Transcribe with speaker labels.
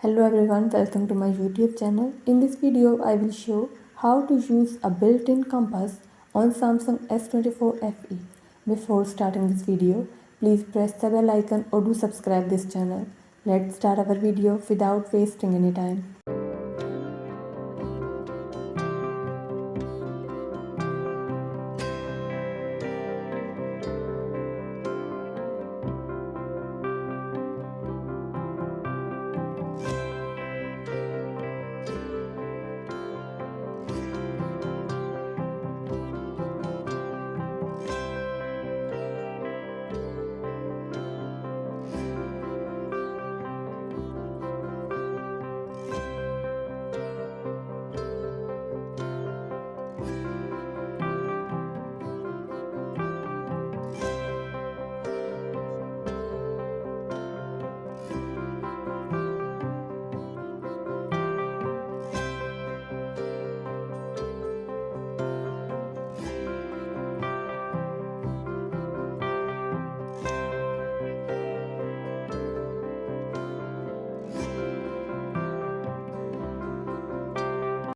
Speaker 1: Hello everyone, welcome to my YouTube channel. In this video, I will show how to use a built-in compass on Samsung S24 FE. Before starting this video, please press the bell icon or do subscribe this channel. Let's start our video without wasting any time.